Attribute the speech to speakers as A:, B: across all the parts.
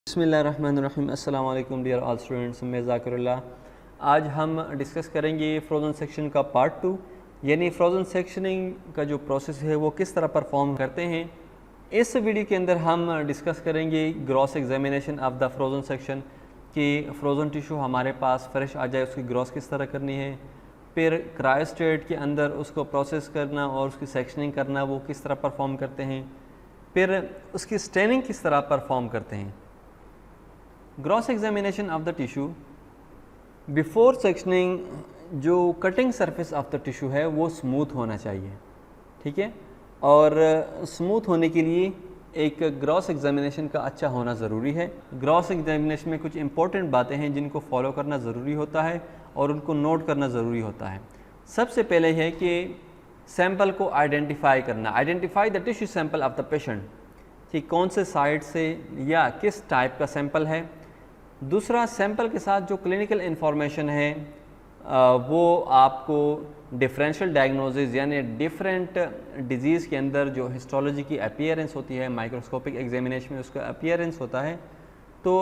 A: बिस्मिल्लाहिर्रहमानिर्रहीम। अस्सलाम वालेकुम डियर ऑल स्टूडेंट्स, मैं ज़ाकिरुल्लाह। आज हम डिस्कस करेंगे फ्रोज़न सेक्शन का पार्ट 2, यानी फ्रोज़न सेक्शनिंग का जो प्रोसेस है वो किस तरह परफॉर्म करते हैं। इस वीडियो के अंदर हम डिस्कस करेंगे gross examination of the frozen section कि फ्रोज़न टिशू हमारे पास फ्रेश आ जाए उसकी ग्रॉस किस तरह करनी है, फिर क्रायोस्टेट के अंदर उसको प्रोसेस करना और उसकी सेक्शनिंग करना वो किस तरह परफॉर्म करते हैं, फिर उसकी स्टेनिंग किस तरह परफॉर्म करते हैं। Gross examination of the tissue before sectioning, जो cutting surface of the tissue है वो स्मूथ होना चाहिए, ठीक है। और स्मूथ होने के लिए एक ग्रॉस एग्जामिनेशन का अच्छा होना ज़रूरी है। ग्रॉस एग्जामिनेशन में कुछ इंपॉर्टेंट बातें हैं जिनको फॉलो करना ज़रूरी होता है और उनको नोट करना ज़रूरी होता है। सबसे पहले है कि सैंपल को आइडेंटिफाई करना, identify the tissue sample of the patient, कि कौन से साइड से या किस टाइप का सैंपल है। दूसरा, सैंपल के साथ जो क्लिनिकल इन्फॉर्मेशन है वो आपको डिफरेंशियल डायग्नोसिस यानी डिफरेंट डिजीज़ के अंदर जो हिस्टोलॉजी की अपीयरेंस होती है, माइक्रोस्कोपिक एग्जामिनेशन में उसका अपीयरेंस होता है, तो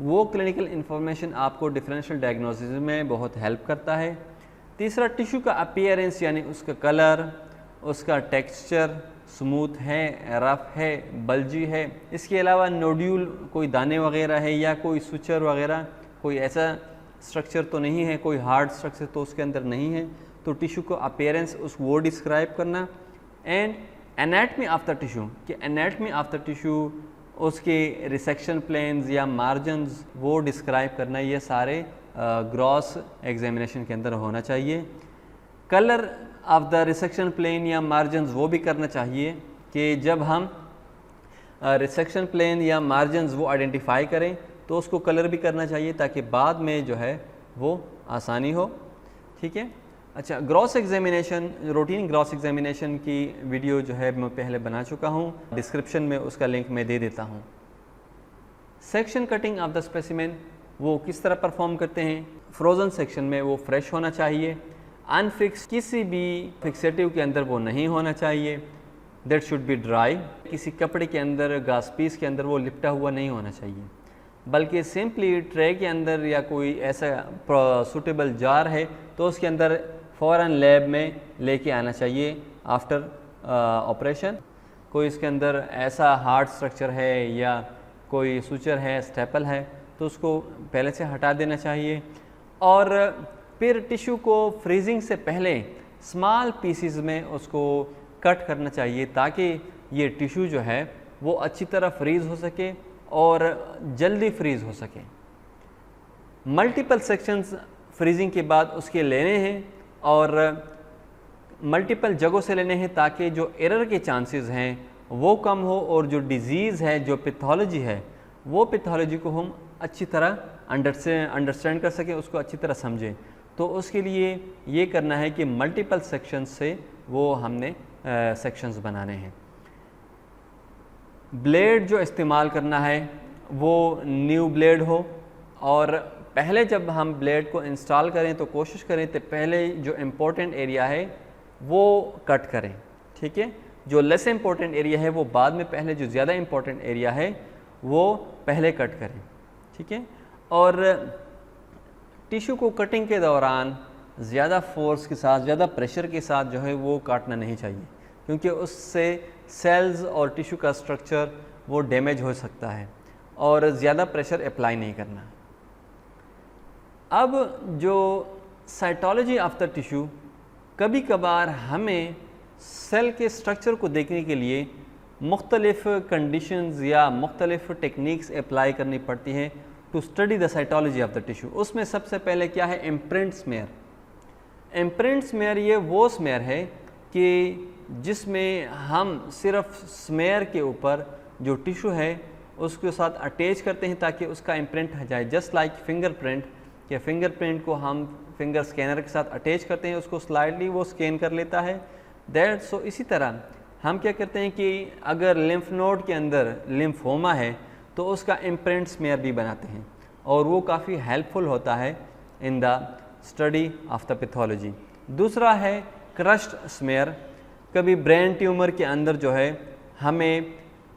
A: वो क्लिनिकल इन्फॉर्मेशन आपको डिफरेंशियल डायग्नोसिस में बहुत हेल्प करता है। तीसरा, टिश्यू का अपीयरेंस यानी उसका कलर, उसका टेक्सचर स्मूथ है, रफ है, बल्जी है, इसके अलावा नोड्यूल कोई दाने वगैरह है या कोई सुचर वगैरह, कोई ऐसा स्ट्रक्चर तो नहीं है, कोई हार्ड स्ट्रक्चर तो उसके अंदर नहीं है। तो टिश्यू को अपीयरेंस उस वो डिस्क्राइब करना। And anatomy of the tissue, कि एनाटमी ऑफ द टिश्यू, उसके रिसेक्शन प्लेन्स या मार्जिन्स वो डिस्क्राइब करना, ये सारे ग्रॉस एग्जामिनेशन के अंदर होना चाहिए। Colour of the resection plane या मार्जिन्स वो भी करना चाहिए कि जब हम रिसेक्शन प्लेन या मार्जिन्स वो आइडेंटिफाई करें तो उसको कलर भी करना चाहिए ताकि बाद में जो है वो आसानी हो, ठीक है। अच्छा, gross examination, routine gross examination की वीडियो जो है मैं पहले बना चुका हूँ, डिस्क्रिप्शन में उसका लिंक मैं दे देता हूँ। Section cutting of the specimen वो किस तरह परफॉर्म करते हैं। फ्रोज़न सेक्शन में वो फ्रेश होना चाहिए, अनफिक्स, किसी भी फिक्सेटिव के अंदर वो नहीं होना चाहिए। दैट शुड बी ड्राई, किसी कपड़े के अंदर, गास पीस के अंदर वो लिपटा हुआ नहीं होना चाहिए, बल्कि सिंपली ट्रे के अंदर या कोई ऐसा सूटेबल जार है तो उसके अंदर फ़ौरन लैब में लेके आना चाहिए आफ्टर ऑपरेशन। कोई इसके अंदर ऐसा हार्ड स्ट्रक्चर है या कोई सुचर है, स्टेपल है, तो उसको पहले से हटा देना चाहिए। और फिर टिश्यू को फ्रीजिंग से पहले स्मॉल पीसीज में उसको कट करना चाहिए ताकि ये टिश्यू जो है वो अच्छी तरह फ्रीज़ हो सके और जल्दी फ्रीज़ हो सके। मल्टीपल सेक्शंस फ्रीजिंग के बाद उसके लेने हैं और मल्टीपल जगहों से लेने हैं ताकि जो एरर के चांसेस हैं वो कम हो और जो डिज़ीज़ है, जो पैथोलॉजी है, वो पैथोलॉजी को हम अच्छी तरह अंडरस्टैंड कर सकें, उसको अच्छी तरह समझें। तो उसके लिए ये करना है कि मल्टीपल सेक्शंस से वो हमने सेक्शंस बनाने हैं। ब्लेड जो इस्तेमाल करना है वो न्यू ब्लेड हो, और पहले जब हम ब्लेड को इंस्टॉल करें तो कोशिश करें तो पहले जो इम्पोर्टेंट एरिया है वो कट करें, ठीक है। जो लेस इम्पोर्टेंट एरिया है वो बाद में, पहले जो ज़्यादा इम्पोर्टेंट एरिया है वो पहले कट करें, ठीक है। और टिश्यू को कटिंग के दौरान ज़्यादा फोर्स के साथ, ज़्यादा प्रेशर के साथ जो है वो काटना नहीं चाहिए, क्योंकि उससे सेल्स और टिश्यू का स्ट्रक्चर वो डैमेज हो सकता है, और ज़्यादा प्रेशर अप्लाई नहीं करना। अब जो साइटोलॉजी ऑफ द टिश्यू, कभी कभार हमें सेल के स्ट्रक्चर को देखने के लिए मुख्तलिफ कंडीशंस या मुख्तलिफ टेक्निक्स अप्लाई करनी पड़ती हैं to study the cytology of the tissue. उसमें सबसे पहले क्या है, इम्प्रिंट स्मेयर। इम्प्रिंट स्मेयर ये वो स्मेयर है कि जिसमें हम सिर्फ स्मेयर के ऊपर जो टिश्यू है उसके साथ अटैच करते हैं ताकि उसका इम्प्रिंट आ जाए, जस्ट लाइक फिंगरप्रिंट। कि फिंगरप्रिंट को हम फिंगर स्कैनर के साथ अटैच करते हैं, उसको स्लाइडली वो स्कैन कर लेता है, दैट। सो इसी तरह हम क्या करते हैं कि अगर लिम्फ नोड के अंदर लिम्फोमा है तो उसका इम्प्रिंट स्मेयर भी बनाते हैं, और वो काफ़ी हेल्पफुल होता है in the study of the pathology. दूसरा है क्रश्ड स्मेयर। कभी ब्रेन ट्यूमर के अंदर जो है हमें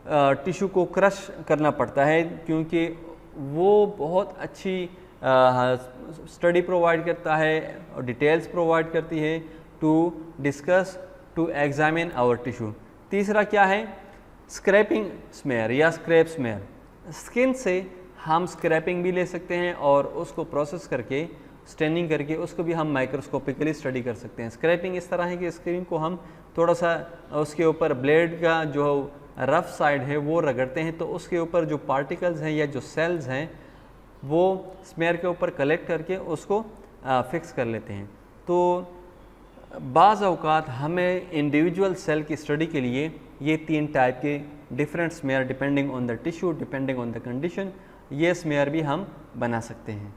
A: टिश्यू को क्रश करना पड़ता है, क्योंकि वो बहुत अच्छी स्टडी प्रोवाइड करता है और डिटेल्स प्रोवाइड करती है to discuss to examine our tissue. तीसरा क्या है, स्क्रैपिंग स्मेयर या स्क्रैप स्मेयर। स्किन से हम स्क्रैपिंग भी ले सकते हैं और उसको प्रोसेस करके स्टेनिंग करके उसको भी हम माइक्रोस्कोपिकली स्टडी कर सकते हैं। स्क्रैपिंग इस तरह है कि स्क्रीन को हम थोड़ा सा उसके ऊपर ब्लेड का जो रफ साइड है वो रगड़ते हैं, तो उसके ऊपर जो पार्टिकल्स हैं या जो सेल्स हैं वो स्मेयर के ऊपर कलेक्ट करके उसको फिक्स कर लेते हैं। तो बाज़ औक़ात हमें इंडिविजुअल सेल की स्टडी के लिए ये 3 टाइप के different smear depending on the tissue, depending on the condition, ये स्मेयर भी हम बना सकते हैं।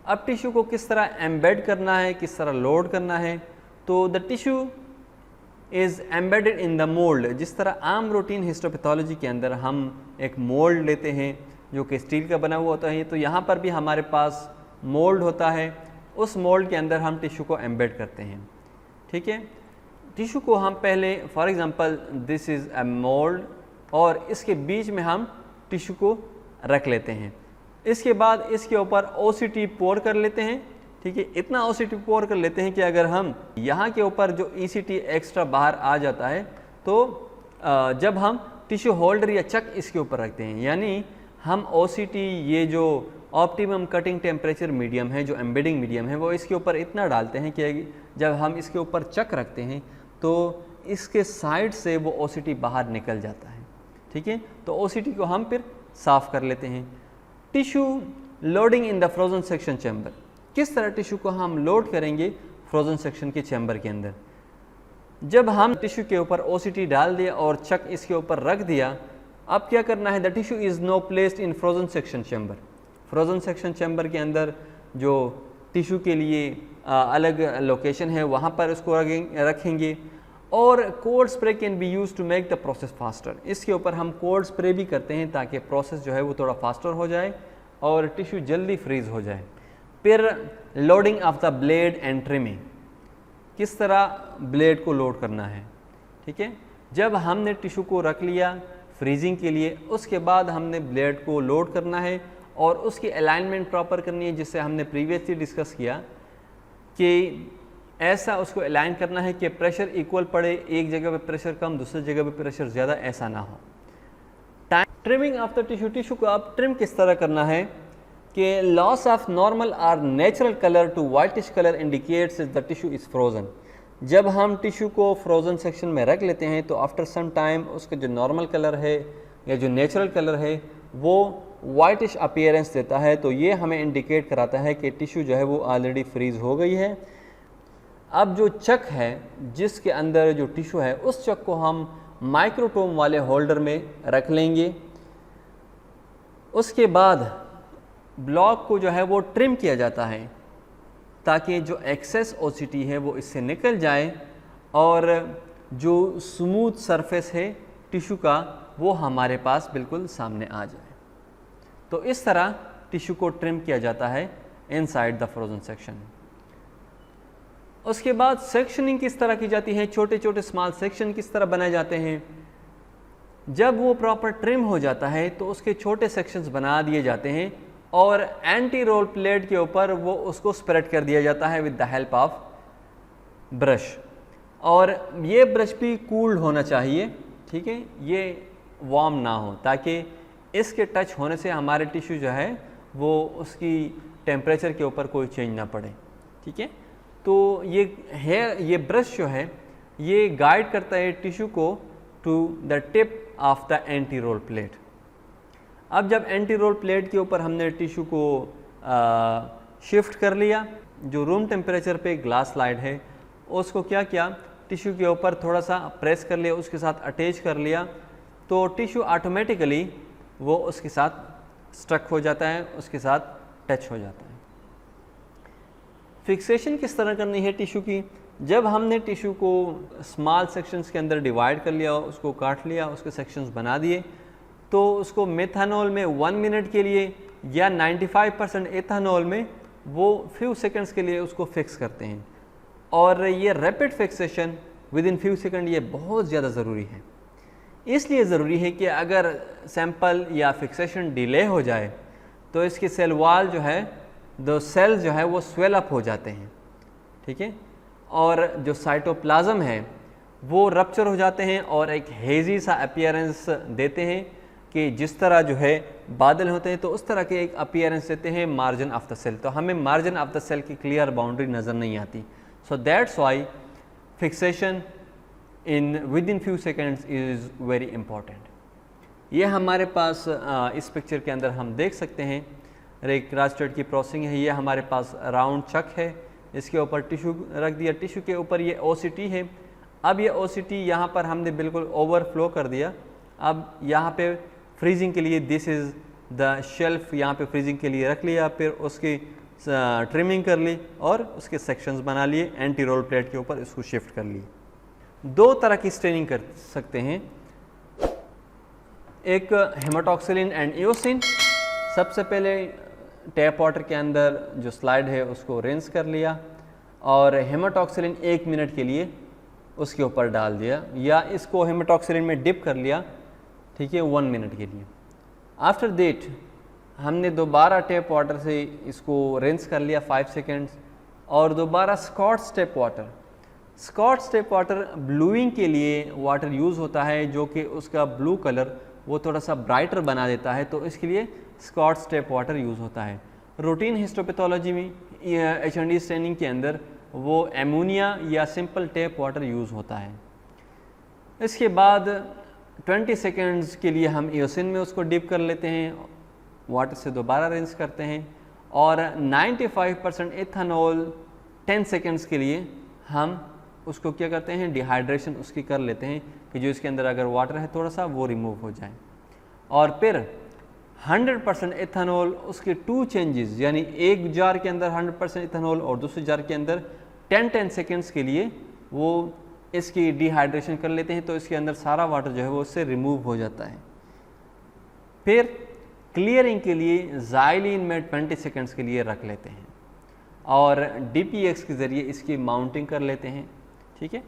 A: अब टिश्यू को किस तरह एम्बेड करना है, किस तरह लोड करना है, तो the tissue is embedded in the mould. जिस तरह आम रूटीन हिस्टोपैथोलॉजी के अंदर हम एक मोल्ड लेते हैं जो कि स्टील का बना हुआ होता है, तो यहाँ पर भी हमारे पास मोल्ड होता है, उस मोल्ड के अंदर हम टिश्यू को एम्बेड करते हैं। ठीक है, टिश्यू को हम पहले for example this is a mould और इसके बीच में हम टिश्यू को रख लेते हैं। इसके बाद इसके ऊपर OCT पोर कर लेते हैं। ठीक है, इतना OCT पोर कर लेते हैं कि अगर हम यहाँ के ऊपर जो ECT एक्स्ट्रा बाहर आ जाता है तो जब हम टिश्यू होल्डर या चक इसके ऊपर रखते हैं, यानी हम OCT ये जो ऑप्टिमम कटिंग टेम्परेचर मीडियम है, जो एम्बेडिंग मीडियम है, वो इसके ऊपर इतना डालते हैं कि जब हम इसके ऊपर चक रखते हैं तो इसके साइड से वो OCT बाहर निकल जाता है। ठीक है, तो OCT को हम फिर साफ़ कर लेते हैं। Tissue loading in the frozen section chamber. किस तरह टिश्यू को हम लोड करेंगे फ्रोजन सेक्शन के चैम्बर के अंदर। जब हम टिश्यू के ऊपर OCT डाल दिया और चक इसके ऊपर रख दिया, अब क्या करना है, the tissue is no placed in frozen section chamber. Frozen section chamber के अंदर जो टिश्यू के लिए अलग लोकेशन है वहाँ पर उसको रखेंगे और cold spray can be use to make the process faster. इसके ऊपर हम कोल्ड स्प्रे भी करते हैं ताकि प्रोसेस जो है वो थोड़ा फास्टर हो जाए और टिश्यू जल्दी फ्रीज हो जाए। फिर loading of the blade and trimming. किस तरह ब्लेड को लोड करना है। ठीक है, जब हमने टिश्यू को रख लिया फ्रीजिंग के लिए, उसके बाद हमने ब्लेड को लोड करना है और उसकी अलाइनमेंट प्रॉपर करनी है, जिससे हमने प्रीवियसली डिस्कस किया कि ऐसा उसको अलाइन करना है कि प्रेशर इक्वल पड़े, एक जगह पे प्रेशर कम, दूसरी जगह पे प्रेशर ज़्यादा, ऐसा ना हो। Trimming of the tissue. Tissue को आप ट्रिम किस तरह करना है कि लॉस ऑफ नॉर्मल और natural colour to whitish colour indicates the tissue is frozen. जब हम टिश्यू को फ्रोजन सेक्शन में रख लेते हैं तो आफ्टर सम टाइम उसका जो नॉर्मल कलर है या जो नेचुरल कलर है वो वाइटिश अपीयरेंस देता है, तो ये हमें इंडिकेट कराता है कि टिश्यू जो है वो ऑलरेडी फ्रीज हो गई है। अब जो चक है जिसके अंदर जो टिश्यू है, उस चक को हम माइक्रोटोम वाले होल्डर में रख लेंगे। उसके बाद ब्लॉक को जो है वो ट्रिम किया जाता है ताकि जो एक्सेस OCT है वो इससे निकल जाए और जो स्मूथ सरफेस है टिश्यू का वो हमारे पास बिल्कुल सामने आ जाए। तो इस तरह टिश्यू को ट्रिम किया जाता है इनसाइड द फ्रोजन सेक्शन। उसके बाद सेक्शनिंग किस तरह की जाती है, छोटे छोटे स्मॉल सेक्शन किस तरह बनाए जाते हैं। जब वो प्रॉपर ट्रिम हो जाता है तो उसके छोटे सेक्शंस बना दिए जाते हैं और एंटी रोल प्लेट के ऊपर वो उसको स्प्रेड कर दिया जाता है with the help of brush. और ये ब्रश भी कूल्ड होना चाहिए, ठीक है, ये वार्म ना हो, ताकि इसके टच होने से हमारे टिश्यू जो है वो उसकी टेम्परेचर के ऊपर कोई चेंज ना पड़े। ठीक है, तो ये ब्रश जो है ये गाइड करता है टिश्यू को to the tip of the anti roll plate. अब जब एंटी रोल प्लेट के ऊपर हमने टिश्यू को शिफ्ट कर लिया, जो रूम टेम्परेचर पे ग्लास स्लाइड है उसको क्या किया, टिश्यू के ऊपर थोड़ा सा प्रेस कर लिया, उसके साथ अटैच कर लिया, तो टिश्यू ऑटोमेटिकली वो उसके साथ स्टक हो जाता है, उसके साथ टच हो जाता है। फिक्सेशन किस तरह करनी है टिश्यू की। जब हमने टिश्यू को स्मॉल सेक्शंस के अंदर डिवाइड कर लिया, उसको काट लिया, उसके सेक्शंस बना दिए, तो उसको मेथनॉल में 1 मिनट के लिए या 95% एथेनॉल में वो फ्यू सेकंड्स के लिए उसको फिक्स करते हैं। और ये rapid fixation with in few second ये बहुत ज़्यादा ज़रूरी है। इसलिए ज़रूरी है कि अगर सैंपल या फिक्सेशन डिले हो जाए तो इसकी सेल वॉल जो है, दो सेल जो है वो स्वेल अप हो जाते हैं, ठीक है, और जो साइटोप्लाज्म है वो रप्चर हो जाते हैं और एक हेजी सा अपीयरेंस देते हैं कि जिस तरह जो है बादल होते हैं तो उस तरह के एक अपीयरेंस देते हैं मार्जिन ऑफ द सेल। तो हमें मार्जिन ऑफ द सेल की क्लियर बाउंड्री नज़र नहीं आती। So that's why fixation in within few seconds is very important. ये हमारे पास इस पिक्चर के अंदर हम देख सकते हैं एक रास्टर्ड की प्रोसेसिंग है। ये हमारे पास राउंड चक है, इसके ऊपर टिश्यू रख दिया, टिश्यू के ऊपर ये OCT है। अब ये OCT यहाँ पर हमने बिल्कुल ओवरफ्लो कर दिया। अब यहाँ पे फ्रीजिंग के लिए दिस इज़ द शेल्फ, यहाँ पे फ्रीजिंग के लिए रख लिया, फिर उसकी ट्रिमिंग कर ली और उसके सेक्शंस बना लिए, एंटी रोल प्लेट के ऊपर इसको शिफ्ट कर लिए। दो तरह की स्टेनिंग कर सकते हैं, एक हेमाटोक्सिलिन एंड एओसिन। सबसे पहले टैप वाटर के अंदर जो स्लाइड है उसको रिंस कर लिया और हेमाटोक्सिलिन 1 मिनट के लिए उसके ऊपर डाल दिया, या इसको हेमाटोक्सिलिन में डिप कर लिया, ठीक है, 1 मिनट के लिए। आफ्टर दैट हमने दोबारा टैप वाटर से इसको रिंस कर लिया 5 सेकेंड्स और दोबारा Scott's tap water. Scott's tap water bluing के लिए वाटर यूज़ होता है, जो कि उसका ब्लू कलर वो थोड़ा सा ब्राइटर बना देता है, तो इसके लिए स्कॉच टैप वाटर यूज़ होता है। रूटीन हिस्टोपैथोलॉजी में HND स्टेनिंग के अंदर वो एमोनिया या सिंपल टैप वाटर यूज़ होता है। इसके बाद 20 सेकेंड्स के लिए हम एओसिन में उसको डिप कर लेते हैं, वाटर से दोबारा रिंस करते हैं और 95% इथेनॉल 10 सेकेंड्स के लिए हम उसको क्या करते हैं, डिहाइड्रेशन उसकी कर लेते हैं कि जो इसके अंदर अगर वाटर है थोड़ा सा वो रिमूव हो जाए। और फिर 100% इथेनॉल उसके 2 चेंजेस, यानी एक जार के अंदर 100% इथेनॉल और दूसरे जार के अंदर 10 सेकेंड्स के लिए वो इसकी डिहाइड्रेशन कर लेते हैं, तो इसके अंदर सारा वाटर जो है वो उससे रिमूव हो जाता है। फिर क्लियरिंग के लिए ज़ाइलिन में 20 सेकेंड्स के लिए रख लेते हैं और DPX के ज़रिए इसकी माउंटिंग कर लेते हैं, ठीक है।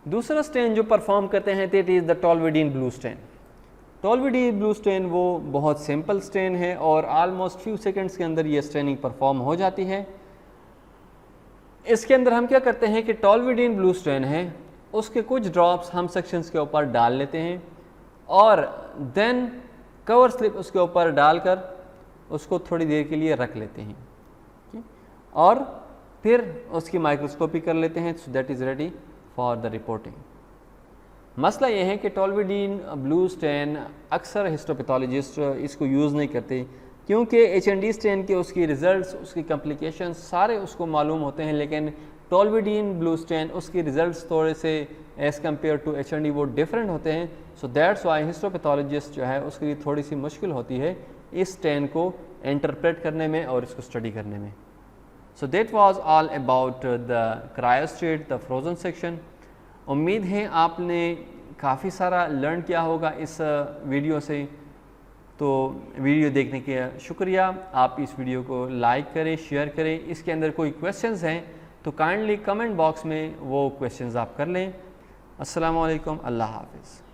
A: दूसरा स्टेन जो परफॉर्म करते हैं that is the toluidine blue stain. Toluidine blue stain वो बहुत सिंपल स्टेन है और ऑलमोस्ट फ्यू सेकेंड्स के अंदर ये स्टेनिंग परफॉर्म हो जाती है। इसके अंदर हम क्या करते हैं कि टॉल्विडीन ब्लू स्टेन है उसके कुछ ड्रॉप्स हम सेक्शंस के ऊपर डाल लेते हैं और देन कवर स्लिप उसके ऊपर डालकर उसको थोड़ी देर के लिए रख लेते हैं और फिर उसकी माइक्रोस्कोपी कर लेते हैं, so that is ready for the reporting. मसला ये है कि टॉल्विडीन ब्लू स्टेन अक्सर हिस्टोपैथोलॉजिस्ट इसको यूज़ नहीं करते क्योंकि HND स्टेन के उसकी रिज़ल्ट्स, उसकी कॉम्प्लिकेशंस सारे उसको मालूम होते हैं, लेकिन टॉल्विडीन ब्लू स्टेन उसकी रिज़ल्ट्स थोड़े से एज़ कम्पेयर टू HND वो डिफरेंट होते हैं। सो दैट्स वाई हिस्टोपैथोलॉजिस्ट जो है उसके लिए थोड़ी सी मुश्किल होती है इस स्टेन को इंटरप्रेट करने में और इसको स्टडी करने में। So that was all about the cryostat, the frozen section. उम्मीद है आपने काफ़ी सारा लर्न किया होगा इस वीडियो से। तो वीडियो देखने के शुक्रिया। आप इस वीडियो को लाइक करें, शेयर करें। इसके अंदर कोई क्वेश्चंस हैं तो काइंडली कमेंट बॉक्स में वो क्वेश्चंस आप कर लें। अस्सलाम वालेकुम, अल्लाह हाफ़िज़।